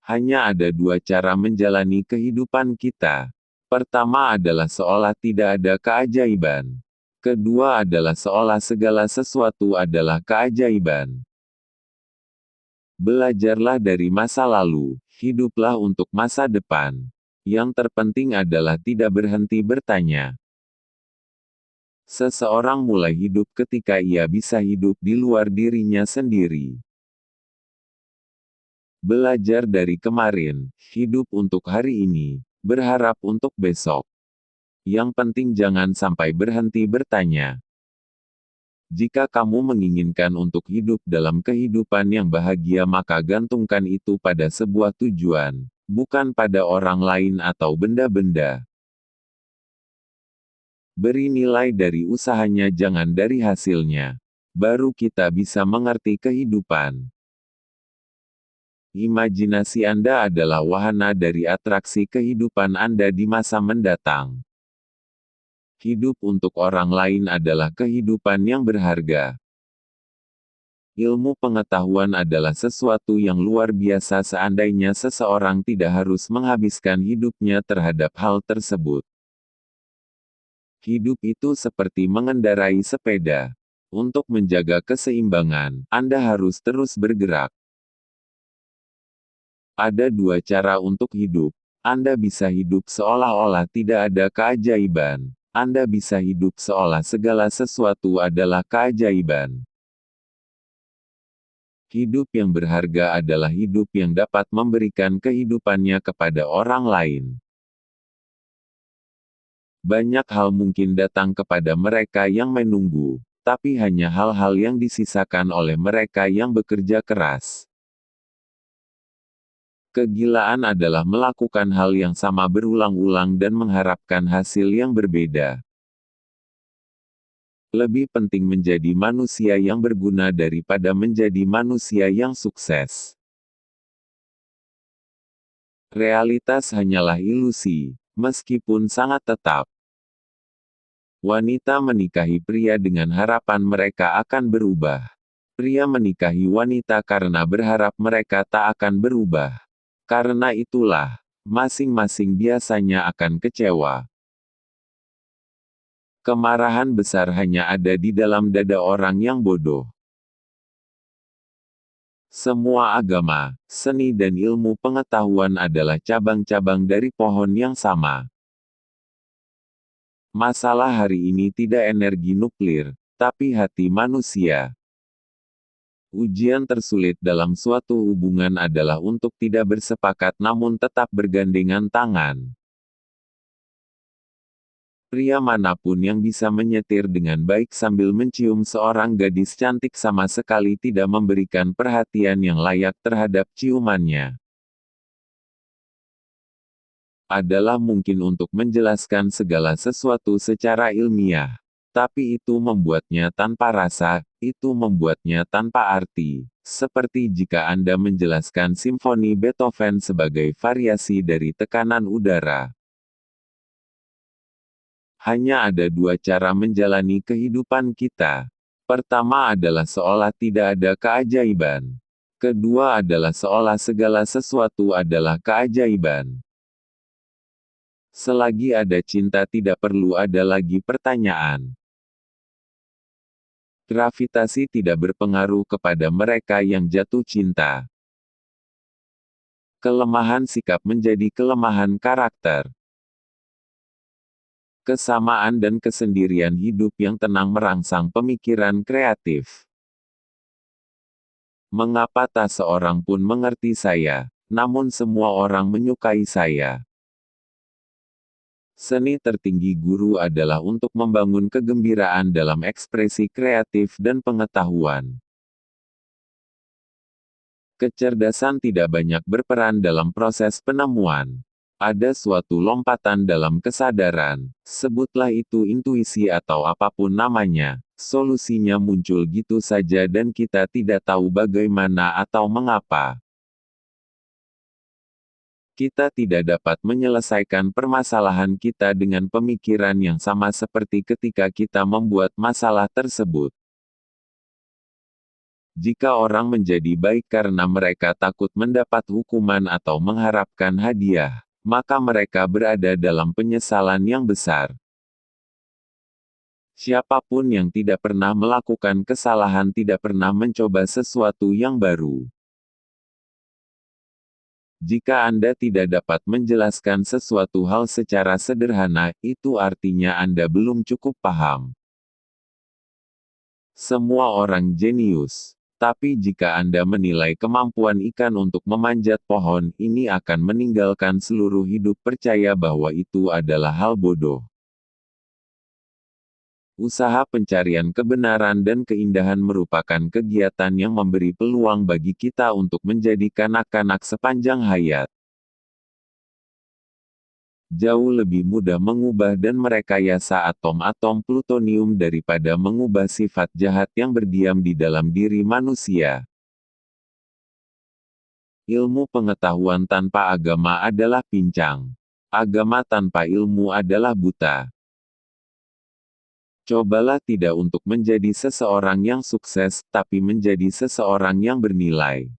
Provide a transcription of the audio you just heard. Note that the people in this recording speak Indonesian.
Hanya ada dua cara menjalani kehidupan kita. Pertama adalah seolah tidak ada keajaiban. Kedua adalah seolah segala sesuatu adalah keajaiban. Belajarlah dari masa lalu, hiduplah untuk masa depan. Yang terpenting adalah tidak berhenti bertanya. Seseorang mulai hidup ketika ia bisa hidup di luar dirinya sendiri. Belajar dari kemarin, hidup untuk hari ini, berharap untuk besok. Yang penting jangan sampai berhenti bertanya. Jika kamu menginginkan untuk hidup dalam kehidupan yang bahagia maka gantungkan itu pada sebuah tujuan, bukan pada orang lain atau benda-benda. Beri nilai dari usahanya jangan dari hasilnya. Baru kita bisa mengerti kehidupan. Imajinasi Anda adalah wahana dari atraksi kehidupan Anda di masa mendatang. Hidup untuk orang lain adalah kehidupan yang berharga. Ilmu pengetahuan adalah sesuatu yang luar biasa seandainya seseorang tidak harus menghabiskan hidupnya terhadap hal tersebut. Hidup itu seperti mengendarai sepeda. Untuk menjaga keseimbangan, Anda harus terus bergerak. Ada dua cara untuk hidup. Anda bisa hidup seolah-olah tidak ada keajaiban. Anda bisa hidup seolah segala sesuatu adalah keajaiban. Hidup yang berharga adalah hidup yang dapat memberikan kehidupannya kepada orang lain. Banyak hal mungkin datang kepada mereka yang menunggu, tapi hanya hal-hal yang disisakan oleh mereka yang bekerja keras. Kegilaan adalah melakukan hal yang sama berulang-ulang dan mengharapkan hasil yang berbeda. Lebih penting menjadi manusia yang berguna daripada menjadi manusia yang sukses. Realitas hanyalah ilusi, meskipun sangat tetap. Wanita menikahi pria dengan harapan mereka akan berubah. Pria menikahi wanita karena berharap mereka tak akan berubah. Karena itulah, masing-masing biasanya akan kecewa. Kemarahan besar hanya ada di dalam dada orang yang bodoh. Semua agama, seni dan ilmu pengetahuan adalah cabang-cabang dari pohon yang sama. Masalah hari ini tidak energi nuklir, tapi hati manusia. Ujian tersulit dalam suatu hubungan adalah untuk tidak bersepakat namun tetap bergandengan tangan. Pria manapun yang bisa menyetir dengan baik sambil mencium seorang gadis cantik sama sekali tidak memberikan perhatian yang layak terhadap ciumannya. Adalah mungkin untuk menjelaskan segala sesuatu secara ilmiah. Tapi itu membuatnya tanpa rasa, itu membuatnya tanpa arti. Seperti jika Anda menjelaskan simfoni Beethoven sebagai variasi dari tekanan udara. Hanya ada dua cara menjalani kehidupan kita. Pertama adalah seolah tidak ada keajaiban. Kedua adalah seolah segala sesuatu adalah keajaiban. Selagi ada cinta tidak perlu ada lagi pertanyaan. Gravitasi tidak berpengaruh kepada mereka yang jatuh cinta. Kelemahan sikap menjadi kelemahan karakter. Kesamaan dan kesendirian hidup yang tenang merangsang pemikiran kreatif. Mengapa tak seorang pun mengerti saya, namun semua orang menyukai saya? Seni tertinggi guru adalah untuk membangun kegembiraan dalam ekspresi kreatif dan pengetahuan. Kecerdasan tidak banyak berperan dalam proses penemuan. Ada suatu lompatan dalam kesadaran, sebutlah itu intuisi atau apapun namanya, solusinya muncul gitu saja dan kita tidak tahu bagaimana atau mengapa. Kita tidak dapat menyelesaikan permasalahan kita dengan pemikiran yang sama seperti ketika kita membuat masalah tersebut. Jika orang menjadi baik karena mereka takut mendapat hukuman atau mengharapkan hadiah, maka mereka berada dalam penyesalan yang besar. Siapapun yang tidak pernah melakukan kesalahan tidak pernah mencoba sesuatu yang baru. Jika Anda tidak dapat menjelaskan sesuatu hal secara sederhana, itu artinya Anda belum cukup paham. Semua orang jenius. Tapi jika Anda menilai kemampuan ikan untuk memanjat pohon, ini akan meninggalkan seluruh hidup percaya bahwa itu adalah hal bodoh. Usaha pencarian kebenaran dan keindahan merupakan kegiatan yang memberi peluang bagi kita untuk menjadi kanak-kanak sepanjang hayat. Jauh lebih mudah mengubah dan merekayasa atom-atom plutonium daripada mengubah sifat jahat yang berdiam di dalam diri manusia. Ilmu pengetahuan tanpa agama adalah pincang. Agama tanpa ilmu adalah buta. Cobalah tidak untuk menjadi seseorang yang sukses, tapi menjadi seseorang yang bernilai.